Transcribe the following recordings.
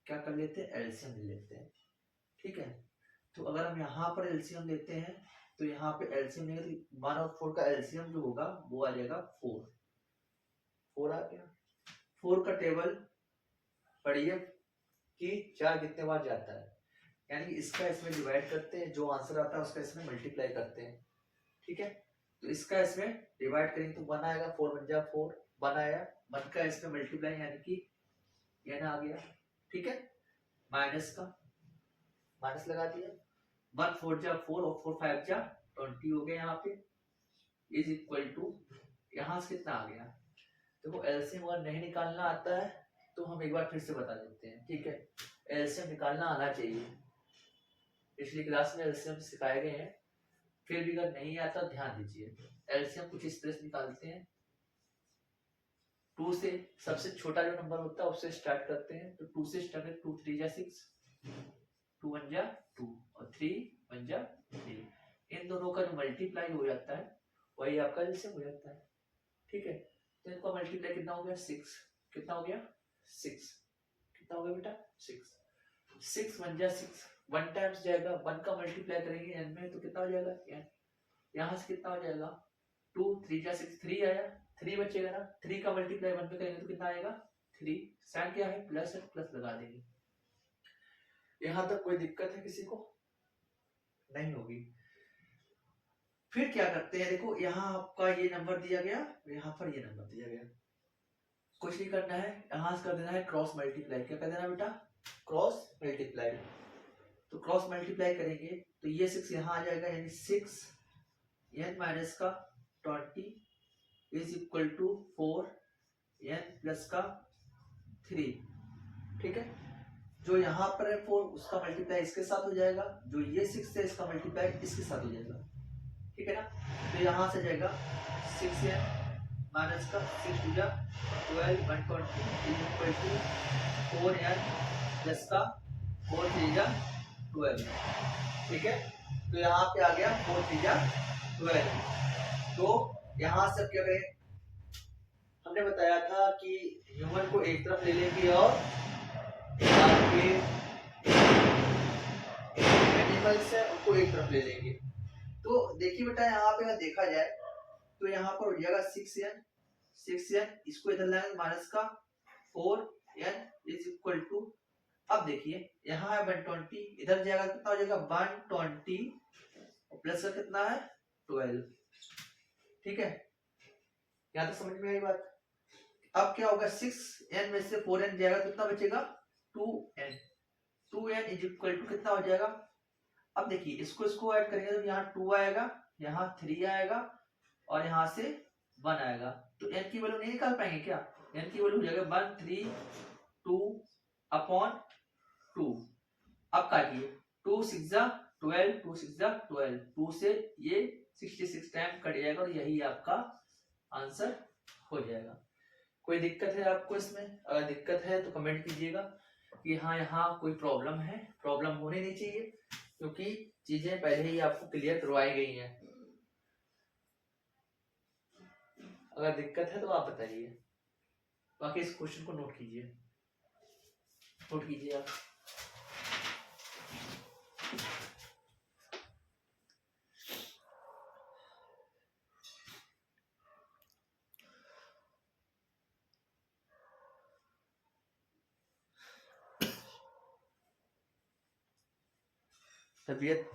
क्या कर लेते हैं, एलसीएम ले लेते हैं। ठीक है, तो अगर हम यहाँ पर एलसीएम लेते हैं तो यहाँ पे एलसीएम लेंगे तो 1 और 4 का एलसीएम जो होगा वो आ जाएगा 4। 4 आ गया। 4 का टेबल पढ़िए कि 4 कितने बार जाता है, यानी इसका इसमें डिवाइड करते हैं, जो आंसर आता है उसका इसमें मल्टीप्लाई करते हैं। ठीक है, तो इसका इसमें डिवाइड करेंगे तो 1 आएगा, 4 बन जा 4, 1 आया, 1 का इसमें मल्टीप्लाई यानी कि n आ गया। ठीक है, माइनस का माइनस लगा दिया, 1 4 जा 4 और 4 5 जा 20 हो गया यहाँ पे, इज इक्वल टू यहाँ से कितना आ गया। देखो एलसीएम अगर नहीं निकालना आता है तो हम एक बार फिर से बता देते हैं। ठीक है, एलसीएम निकालना आना चाहिए, पिछली क्लास में एलसीएम सिखाए गए हैं, फिर भी अगर नहीं आता ध्यान दीजिए। एलसीएम कुछ इस तरह से निकालते हैं, 2 से सबसे छोटा जो नंबर होता है उससे स्टार्ट करते हैं, तो 2 से स्टार्ट है, 2 3 जा 6, 2 1 जा 2 और 3 1 जा 3, इन दोनों का जो मल्टीप्लाई हो जाता है वही आपका एलसीएम हो जाता है। ठीक है, तो इनका मल्टीप्लाई कितना हो गया 6, कितना हो गया 6, कितना हो गया बेटा 6, 6 1 जा 6, 1 टाइम्स जाएगा, 1 का मल्टीप्लाई करेंगे n में तो कितना हो जाएगा n, यहाँ से कितना हो जाएगा 2 3 जा 6, 3 आया, 3 बचेगा ना, 3 का मल्टीप्लाई 1 पे करेंगे तो कितना आएगा 3, साइन क्या है प्लस है, प्लस लगा देंगे। यहाँ तक कोई दिक्कत है किसी को, नहीं होगी। फिर क्या करते हैं, देखो यहाँ आपका ये नंबर दिया गया, यहाँ पर ये नंबर दिया गया, कुछ नहीं करना है, यहाँ से कर देना है क्रॉस मल्टीप्लाई। क्या कर देना बेटा, क्रॉस मल्टीप्लाई। तो क्रॉस मल्टीप्लाई करेंगे तो ये 6 यहाँ आ जाएगा, यानी 6 n माइनस का 20 is equal to 4 n plus का 3। ठीक है, जो यहाँ पर है 4 उसका मल्टीप्लाई इसके साथ हो जाएगा, जो ये 6 है इसका मल्टीप्लाई इसके साथ हो जाएगा। ठीक है ना, तो यहाँ से जाएगा 6n माइनस का 6 टू जा 12 120 is equal to 4n plus का 4 3 जा 12। ठीक है, तो यहाँ पे आ गया 4 3 जा 12। तो यहाँ से क्या करें, हमने बताया था कि ह्यूमन को एक तरफ ले लेंगे और एनिमल्स है उनको एक तरफ ले लेंगे। तो देखिए बेटा यहाँ पे अगर देखा जाए तो यहाँ पर हो जाएगा 6n, इसको इधर लाएंगे माइनस का 4n इज इक्वल टू, अब देखिए यहाँ है 120, इधर जाएगा कितना हो जाएगा 120 प्लस का कितना है 12। ठीक है, यहाँ तक समझ में आई बात। अब क्या होगा 6n में से 4n जाएगा, कितना बचेगा 2n, 2n is equal to कितना हो जाएगा। अब देखिए इसको ऐड करेंगे तो यहाँ 2 आएगा, यहाँ 3 आएगा और यहाँ से 1 आएगा, तो n की वैल्यू नहीं निकाल पाएंगे क्या, n की वैल्यू हो जाएगा 1 3 2 अपॉन 2। अब काटिए 2 6 जा 12, 2 6 जा 12, 2 से ये 66 टाइम कट जाएगा और यही आपका आंसर हो जाएगा। कोई दिक्कत है आपको इसमें, अगर दिक्कत है तो कमेंट कीजिएगा कि हाँ यहाँ कोई प्रॉब्लम है, प्रॉब्लम होनी नहीं चाहिए क्योंकि चीजें पहले ही आपको क्लियर करवाई गई हैं। अगर दिक्कत है तो आप बताइए, बाकी इस क्वेश्चन को नोट कीजिए, नोट कीजिए आप। तबीयत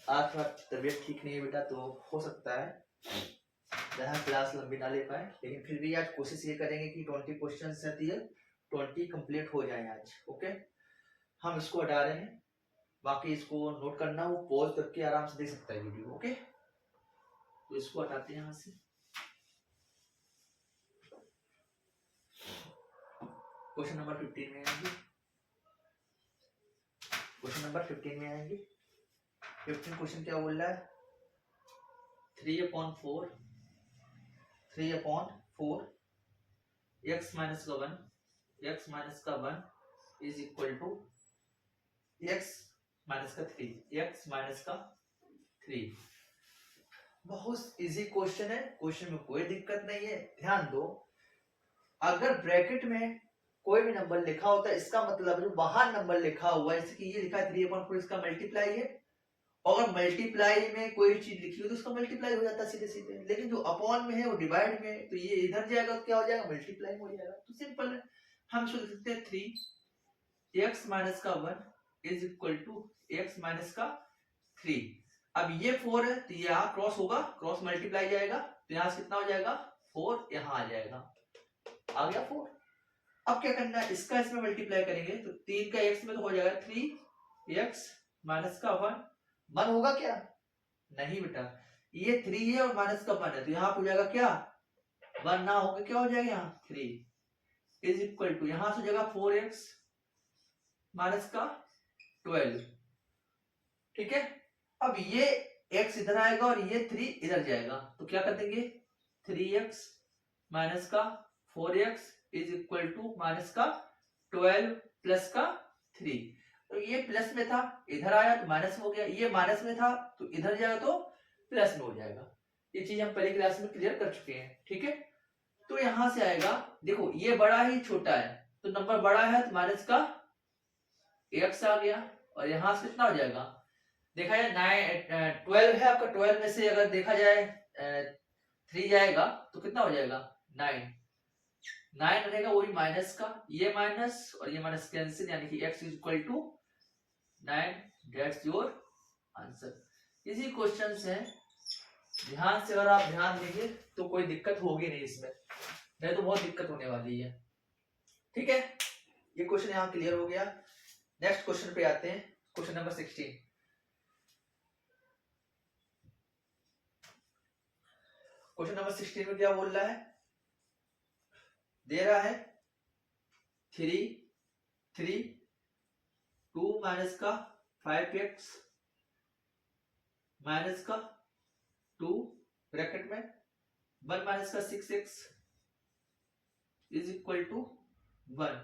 आज थोड़ा तबीयत ठीक नहीं है बेटा, तो हो सकता है जहाँ क्लास लंबी ना ले पाए, लेकिन फिर भी आज कोशिश ये करेंगे कि 20 क्वेश्चन रहती है 20 कंप्लीट हो जाए आज। ओके, हम इसको हटा रहे हैं, बाकी इसको नोट करना, वो पॉज करके आराम से देख सकता है वीडियो। ओके, तो इसको हटाते हैं यहाँ से। क्वेश्चन नंबर 15 में आएंगे, क्वेश्चन नंबर 15 में आएंगे। 15 क्वेश्चन क्या बोल रहा है, 3/4 x माइनस का 1 is equal to x minus का 3। बहुत इजी क्वेश्चन है, क्वेश्चन में कोई दिक्कत नहीं है। ध्यान दो, अगर ब्रैकेट में कोई भी नंबर लिखा होता है, इसका मतलब जो बाहर नंबर लिखा हुआ है, जैसे कि ये लिखा है 3/4, इसका मल्टीप्लाई है, और मल्टीप्लाई में कोई चीज लिखी हो तो उसका मल्टीप्लाई हो जाता है सीधे सीधे। लेकिन जो अपॉन में है वो डिवाइड में है, तो ये इधर जाएगा तो क्या हो जाएगा, मल्टीप्लाई हो जाएगा। तो सिंपल है, हम इसको लिख सकते हैं 3x माइनस का 1 is equal to x minus का 3। अब ये 4 है तो यहाँ क्रॉस होगा, क्रॉस मल्टीप्लाई जाएगा, तो यहाँ से कितना हो जाएगा 4, यहाँ आ जाएगा, आ गया 4। अब क्या करना है, इसका इसमें मल्टीप्लाई करेंगे तो 3 का x में तो हो जाएगा 3x माइनस का 1 होगा क्या, नहीं बेटा, ये 3 है और माइनस का 1 है, तो यहाँ हो जाएगा क्या 1 ना होगा, क्या हो जाएगा यहाँ 3 इज इक्वल टू, यहां से हो जाएगा 4x माइनस का 12। ठीक है, अब ये x इधर आएगा और ये 3 इधर जाएगा, तो क्या कर देंगे 3x माइनस का 4x is equal to minus का 12 प्लस का 3। तो ये प्लस में था, इधर आया तो माइनस में हो गया, ये माइनस में था तो इधर जाएगा तो प्लस में हो जाएगा। ये चीज हम पहले क्लास में क्लियर कर चुके हैं। ठीक है, तो यहां से आएगा, देखो ये बड़ा है छोटा है, तो नंबर बड़ा है तो माइनस का x आ गया, और यहां से कितना हो जाएगा, देखा जाए 12 है आपका, 12 में से अगर देखा जाए 3 जाएगा तो कितना हो जाएगा 9 रहेगा, वही माइनस का, ये माइनस और ये माइनस कैंसिल, यानी कि x is equal to 9। That's your answer. इसी क्वेश्चन है, ध्यान से अगर आप ध्यान देंगे तो कोई दिक्कत होगी नहीं इसमें, नहीं तो बहुत दिक्कत होने वाली है। ठीक है, ये क्वेश्चन यहाँ क्लियर हो गया। नेक्स्ट क्वेश्चन पे आते हैं, क्वेश्चन नंबर 16। क्वेश्चन नंबर 16 में क्या बोल रहा है, दे रहा है 3 2 माइनस का 5x माइनस का 2 ब्रैकेट में 1 माइनस का 6x इज इक्वल टू 1।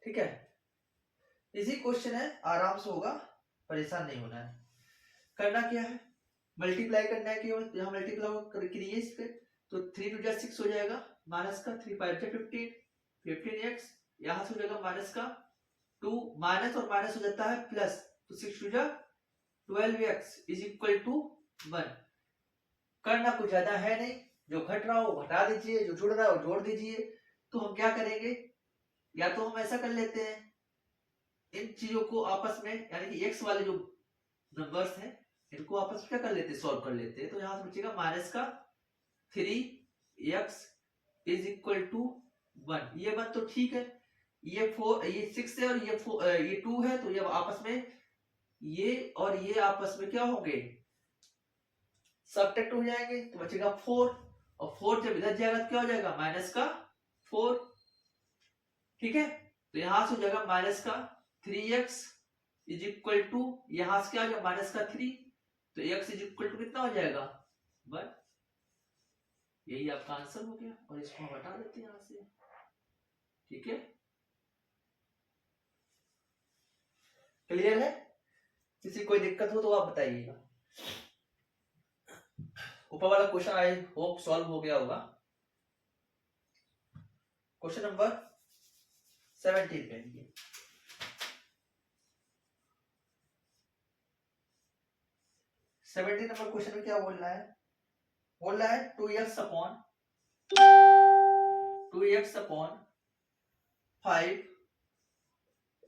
ठीक है, इजी क्वेश्चन है, आराम से होगा, परेशान नहीं होना है। करना क्या है, मल्टीप्लाई करना है, केवल यहाँ मल्टीप्लाई करिए इस पे, तो 3 2 6 हो जाएगा, माइनस का 3 5 15x, यहाँ से हो जाएगा माइनस का 2, माइनस और माइनस हो जाता है प्लस, तो 6 2 12x इज इक्वल टू 1। करना कुछ ज्यादा है नहीं, जो घट रहा हो घटा दीजिए, जो जुड़ रहा हो जोड़ दीजिए। तो हम क्या करेंगे, या तो हम ऐसा कर लेते हैं, इन चीजों को आपस में, यानी कि x वाले जो नंबर्स हैं इनको आपस में क्या कर लेते हैं, सॉल्व कर लेते हैं। तो यहां से बचेगा माइनस का 3x इज इक्वल टू 1। ये बात तो ठीक है, ये 4 ये 6 है और ये 2 है, तो ये आपस में ये और ये आपस में क्या होंगे, सब्ट्रैक्ट हो जाएंगे, तो बचेगा 4, और 4 जब इधर जाएगा तो क्या हो जाएगा माइनस का 4। ठीक है, तो यहां से हो जाएगा माइनस का 3x इज इक्वल टू, यहां से क्या हो जाएगा माइनस का 3, तो x इज इक्वल टू कितना हो जाएगा 1। यही आपका आंसर हो गया, और इसको हम हटा देते हैं यहां से। ठीक है, क्लियर है, किसी कोई दिक्कत हो तो आप बताइएगा। ऊपर वाला क्वेश्चन आई होप सॉल्व हो गया होगा। क्वेश्चन नंबर 17 पे आइए। 17 नंबर क्वेश्चन में क्या बोल रहा है, 2x अपॉन 5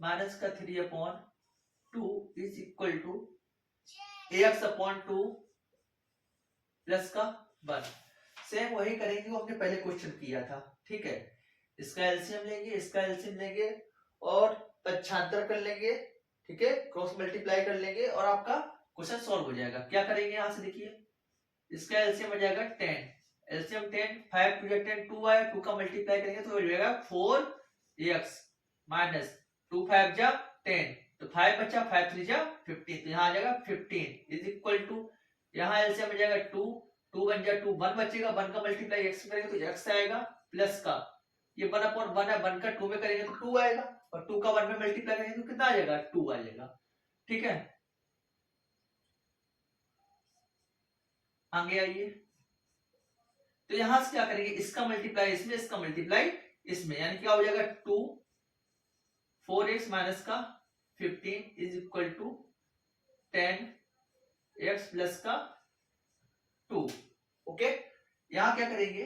माइनस का 3/2 is equal to ax upon 2 plus का 1। सेम वही करेंगे जो हमने पहले क्वेश्चन किया था। ठीक है, इसका एलसीएम लेंगे, इसका एलसीएम लेंगे और पक्षांतर कर लेंगे। ठीक है, क्रॉस मल्टीप्लाई कर लेंगे और आपका क्वेश्चन सॉल्व हो जाएगा। क्या करेंगे, यहां से देखिए, इसका एलसीएम हो जाएगा 10, एलसीएम 10, 5 2 10 2 आया, 2 का मल्टीप्लाई करेंगे तो हो जाएगा 4x माइनस 2 5 जा 10, तो 5 बचा, 5 3 जा 15, तो यहाँ आ जाएगा 15 इज इक्वल टू, यहाँ एलसीएम हो जाएगा 2 2 1 जा 2, 1 बचेगा, 1 का मल्टीप्लाई x में करेंगे तो x आएगा, प्लस का ये 1 अपॉन 1 है, 1 का 2 में करेंगे तो 2 आएगा, और 2 का 1 में मल्टीप्लाई करेंगे तो कितना आ जाएगा 2 आ जाएगा। ठीक है, आगे आइए, तो यहां से क्या करेंगे, इसका मल्टीप्लाई इसमें, इसका मल्टीप्लाई इसमें, यानी क्या हो जाएगा 2 4x माइनस का 15 is equal to 10x plus का 2। ओके, यहां क्या करेंगे,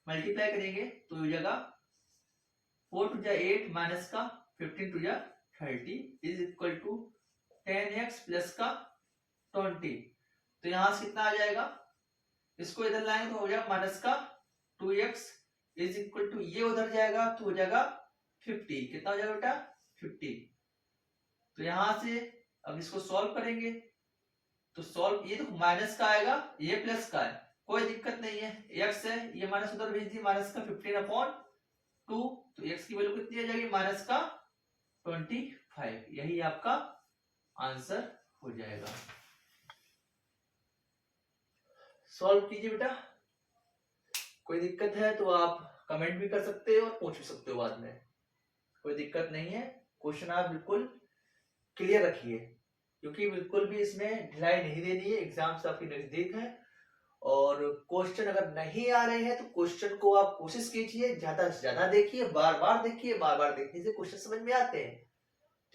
मल्टीप्लाई करेंगे तो हो जाएगा 4 टू जा 8 माइनस का 15 टू जा 30 is equal to 10x plus का 20। तो यहां से कितना आ जाएगा, इसको इधर लाएंगे तो हो जाएगा माइनस का 2x इज इक्वल टू, ये उधर जाएगा तो हो जाएगा 50। कितना हो जाएगा बेटा 50। तो यहां से अब इसको सॉल्व करेंगे तो सॉल्व, ये तो माइनस का आएगा, ये प्लस का है, कोई दिक्कत नहीं है, x है, ये माइनस उधर भेज दिए, माइनस का 15 अपॉन 2, तो x की वैल्यू कितनी आ जाएगी, माइनस का 25। यही आपका आंसर हो जाएगा। सॉल्व कीजिए बेटा, कोई दिक्कत है तो आप कमेंट भी कर सकते हो और पूछ भी सकते हो बाद में, कोई दिक्कत नहीं है। क्वेश्चन आप बिल्कुल क्लियर रखिए, क्योंकि बिल्कुल भी इसमें ढिलाई नहीं देनी है, एग्जाम्स आपके नजदीक है। और क्वेश्चन अगर नहीं आ रहे हैं तो क्वेश्चन को आप कोशिश कीजिए, ज्यादा से ज्यादा देखिए, बार बार देखिए, बार बार देखने से क्वेश्चन समझ में आते हैं।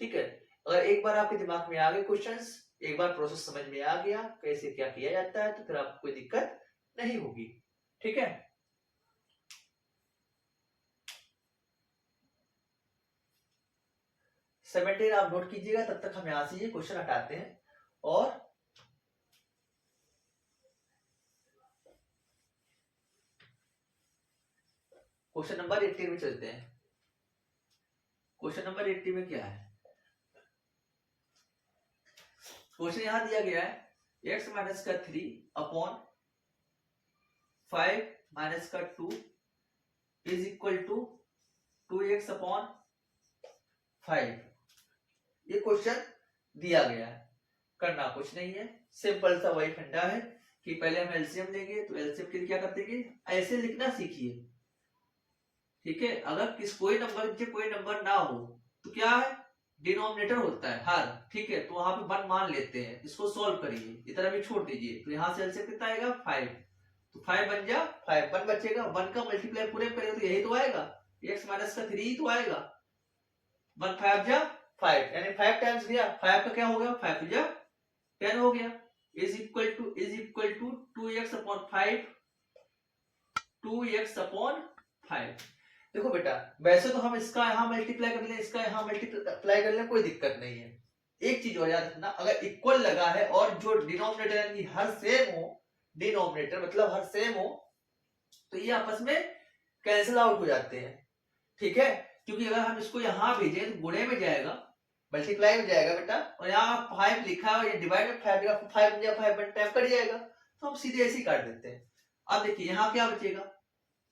ठीक है, अगर एक बार आपके दिमाग में आ गए क्वेश्चंस, एक बार प्रोसेस समझ में आ गया कैसे क्या किया जाता है, तो फिर आपको कोई दिक्कत नहीं होगी। ठीक है, 17 आप नोट कीजिएगा, तब तक हम यहां से ये क्वेश्चन हटाते हैं और क्वेश्चन नंबर 18 में चलते हैं। क्वेश्चन नंबर 80 में क्या है, क्वेश्चन यहां दिया गया है x माइनस का 3 अपॉन 5 माइनस का 2 is equal to 2x upon 5। ये क्वेश्चन दिया गया है, करना कुछ नहीं है, सिंपल सा वही फंडा है कि पहले हम एलसीएम लेंगे, तो एलसीएम के लिए क्या करते हैं, ऐसे लिखना सीखिए। ठीक है, अगर कोई नंबर ना हो तो क्या है, डिनोमिनेटर होता है हर, ठीक है, तो वहां पे 1 मान लेते हैं, इसको सॉल्व करिए, इतना भी छोड़ दीजिए, तो यहां से एलसीएम कितना आएगा 5, तो 5 बन जा 5, 1 बचेगा, 1 का मल्टीप्लाई पूरे करेंगे तो यही तो आएगा, x माइनस का 3 ही तो आएगा, 1 5 जा 5, यानी 5 टाइम्स गया, 5 का क्या हो गया, 5 जा 10 हो गया, is equal to 2x upon 5, 2x upon 5। देखो बेटा, वैसे तो हम इसका यहां मल्टीप्लाई कर लें, इसका यहां मल्टीप्लाई कर लें, कोई दिक्कत नहीं है। एक चीज और याद रखना, अगर इक्वल लगा है और जो डिनोमिनेटर यानी हर सेम हो, डिनोमिनेटर मतलब हर सेम हो, तो ये आपस में कैंसिल आउट हो जाते हैं। ठीक है, क्योंकि अगर हम इसको यहां भेजें तो गुणे में जाएगा, मल्टीप्लाई में जाएगा बेटा, और यहाँ 5 लिखा है और ये डिवाइड में 5 लिखा, 5 या 5 टाइम कट जाएगा, तो हम सीधे ऐसे ही काट देते हैं। अब देखिए यहाँ क्या बचेगा,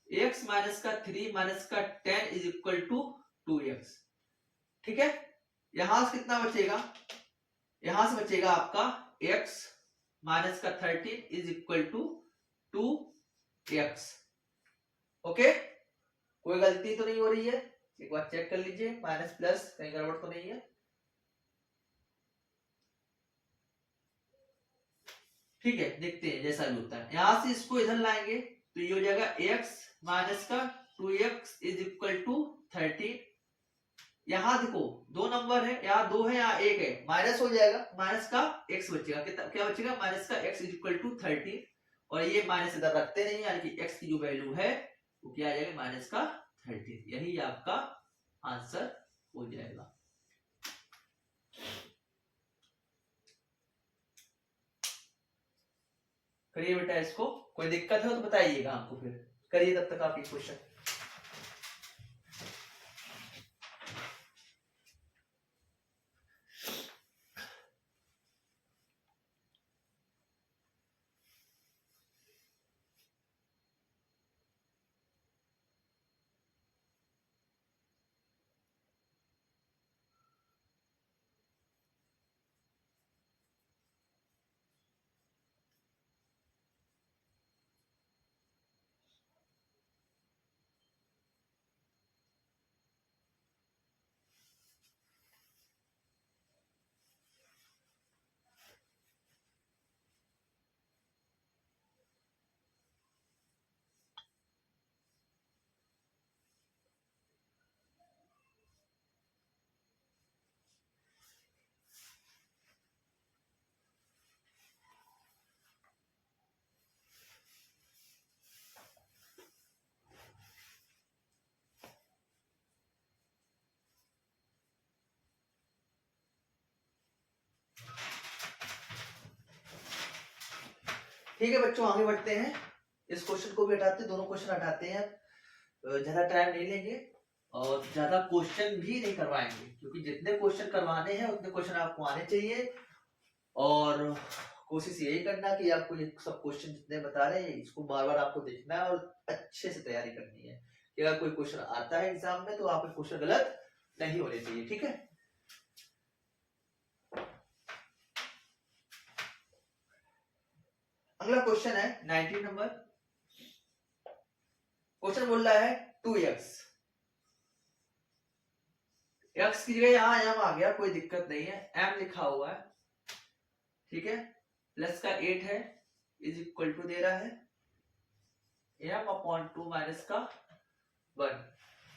x माइनस का 3 माइनस का 10 इज इक्वल टू 2x। ठीक है, यहां से कितना बचेगा, यहां से बचेगा आपका x माइनस का 13 is equal to 2x। Okay, कोई गलती तो नहीं हो रही है, एक बार चेक कर लीजिए, माइनस प्लस कहीं गड़बड़ तो नहीं है। ठीक है, देखते हैं जैसा भी होता है, यहां से इसको इधर लाएंगे तो ये हो जाएगा x माइनस का 2x इज इक्वल टू 13। यहां देखो दो नंबर है, यहाँ 2 है, यहाँ 1 है, माइनस हो जाएगा, माइनस का x बचेगा, कितना क्या बचेगा, माइनस का x इज इक्वल टू 13, और ये माइनस इधर रखते नहीं, यानी कि x की जो वैल्यू है वो क्या आ जाएगा, माइनस का 13। यही आपका आंसर हो जाएगा। करिए बेटा इसको, कोई दिक्कत है तो बताइएगा हमको, फिर करिए तब तक आप ये क्वेश्चन। ठीक है बच्चों, आगे बढ़ते हैं। इस क्वेश्चन को भी हटाते हैं, दोनों क्वेश्चन हटाते हैं। ज्यादा टाइम नहीं लेंगे और ज्यादा क्वेश्चन भी नहीं करवाएंगे, क्योंकि जितने क्वेश्चन करवाने हैं उतने क्वेश्चन आपको आने चाहिए। और कोशिश यही करना कि आपको ये सब क्वेश्चन जितने बता रहे हैं इसको बार बार आपको देखना है और अच्छे से तैयारी करनी है कि अगर कोई क्वेश्चन आता है एग्जाम में तो आपके क्वेश्चन गलत नहीं होने चाहिए। ठीक है, अगला क्वेश्चन है 19 नंबर। क्वेश्चन बोल रहा है 2x, x की जगह यहाँ m आ गया, कोई दिक्कत नहीं है, m लिखा हुआ है। ठीक है, प्लस का 8 है, इज इक्वल टू दे रहा है m/2 माइनस का 1।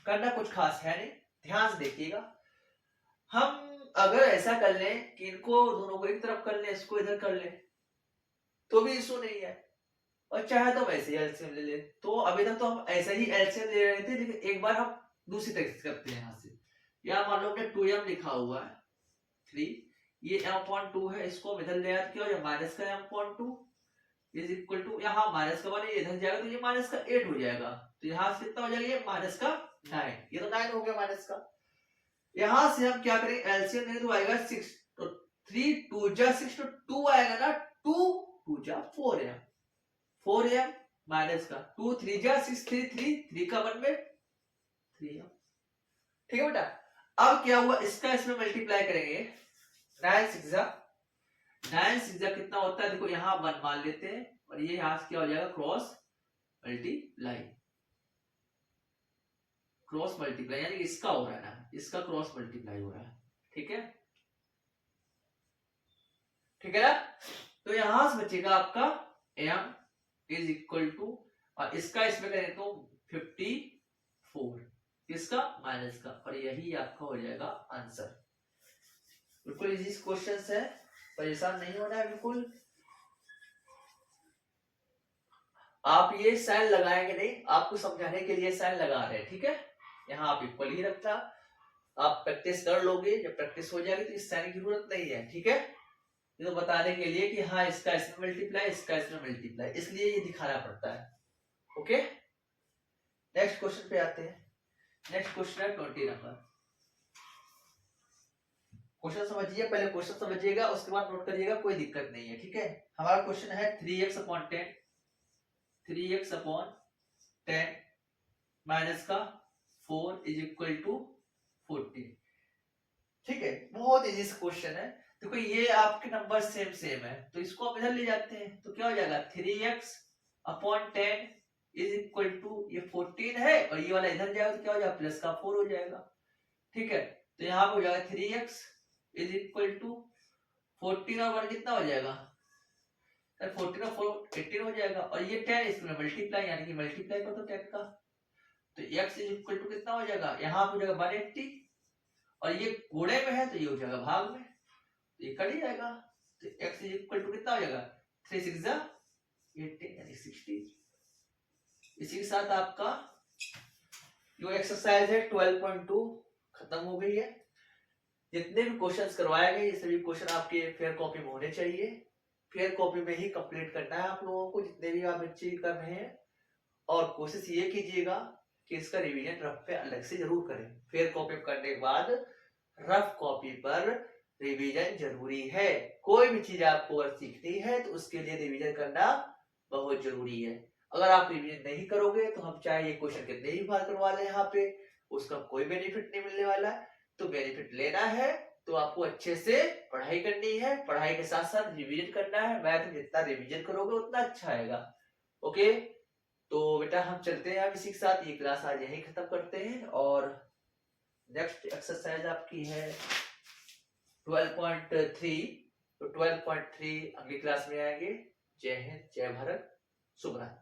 करना कुछ खास है नहीं, ध्यान से देखिएगा। हम अगर ऐसा कर लें कि इनको दोनों को एक तरफ कर लें, इसको इधर कर लें, तो भी इशू नहीं है, और चाहे तो वैसे ही एलसीएम ले ले। तो अभी तक तो हम ऐसे ही एलसीएम ले रहे थे, लेकिन एक बार हम दूसरी तरीके से करते हैं। यहाँ से यहाँ मान लो हमने 2m लिखा हुआ है 3, ये m/2 है, इसको हम इधर ले आते हैं, और माइनस का m/2 इज इक्वल टू, यहाँ माइनस का 1 इधर जाएगा तो ये माइनस का 8 हो जाएगा। तो यहाँ से कितना हो जाएगा, ये माइनस का 9, ये तो 9 हो गया माइनस का। यहां से हम क्या करें, एलसीएम लेंगे तो आएगा 6, तो 3 2 जा 6, तो 2 आएगा ना, 2 2 जा 4m, 4m माइनस का 2 3 जा 6, 3 का 1 में 3m। ठीक है बेटा, अब क्या हुआ, इसका इसमें मल्टीप्लाई करेंगे, 9 6 जा कितना होता है, देखो यहाँ 1 मान लेते हैं, और ये यहाँ से क्या हो जाएगा, क्रॉस मल्टीप्लाई, यानी इसका हो रहा है ना, इसका क्रॉस मल्टीप्लाई हो रहा है। ठीक है, ठीक है ना। तो यहां से बचेगा आपका m इज इक्वल टू, और इसका इसमें करें तो 54, इसका माइनस का, और यही आपका हो जाएगा आंसर। बिल्कुल इजी क्वेश्चंस है, परेशान नहीं होना है बिल्कुल। आप ये साइन लगाएंगे नहीं, आपको समझाने के लिए साइन लगा रहे हैं। ठीक है, यहाँ आप इक्वल ही रखता, आप प्रैक्टिस कर लोगे, जब प्रैक्टिस हो जाएगी तो इस साइन की जरूरत नहीं है। ठीक है, ये तो बताने के लिए कि हाँ इसका इसमें मल्टीप्लाई, इसका इसमें मल्टीप्लाई, इसलिए ये दिखाना पड़ता है। ओके, नेक्स्ट क्वेश्चन पे आते हैं। नेक्स्ट क्वेश्चन है 20 नंबर। क्वेश्चन समझिए, पहले क्वेश्चन समझिएगा, उसके बाद नोट करिएगा, कोई दिक्कत नहीं है। ठीक है, हमारा क्वेश्चन है 3x/10 माइनस का 4 इज इक्वल टू 14। ठीक है, बहुत इजी क्वेश्चन है। देखो ये आपके नंबर सेम है, तो इसको हम इधर ले जाते हैं, तो क्या हो जाएगा, 3x/10 इज इक्वल टू, ये 14 है, और ये वाला इधर जाएगा तो क्या हो जाएगा, प्लस का 4 हो जाएगा। ठीक है, तो यहाँ पे हो जाएगा 3x इज इक्वल टू 14 और 1 कितना हो जाएगा, 14 और 4 18 हो जाएगा, और ये 10 इसमें मल्टीप्लाई, यानी कि मल्टीप्लाई कर दो 10 का, तो x इज इक्वल टू कितना हो जाएगा, यहाँ हो जाएगा 180, और ये गुणे में है तो ये हो जाएगा भाग में, तो ये कट ही जाएगा। तो x इज इक्वल टू कितना हो जाएगा, 3 6 जा 18 यानी 60। इसी के साथ आपका जो एक्सरसाइज है 12.2 खत्म हो गई है। जितने भी क्वेश्चंस करवाए गए ये सभी क्वेश्चन आपके फेयर कॉपी में होने चाहिए, फेयर कॉपी में ही कंप्लीट करना है आप लोगों को, जितने भी आप बच्चे कर रहे हैं। और कोशिश ये कीजिएगा कि इसका रिवीजन रफ पे अलग से जरूर करें। फेयर कॉपी करने के बाद रफ कॉपी पर रिवीजन जरूरी है। कोई भी चीज आपको अगर सीखनी है तो उसके लिए रिवीजन करना बहुत जरूरी है। अगर आप रिवीजन नहीं करोगे तो हम चाहे ये क्वेश्चन कितने ही बार करवा लें यहाँ पे, उसका कोई बेनिफिट नहीं मिलने वाला। तो बेनिफिट लेना है तो आपको अच्छे से पढ़ाई करनी है, पढ़ाई के साथ साथ रिवीजन करना है। मैथ जितना रिवीजन करोगे उतना अच्छा आएगा। ओके, तो बेटा हम चलते हैं अब इसी के साथ, ये क्लास आज यहीं खत्म करते हैं। और नेक्स्ट एक्सरसाइज आपकी है 12.3। तो 12.3 अगली क्लास में आएंगे। जय हिंद, जय भारत, शुभ रात्रि।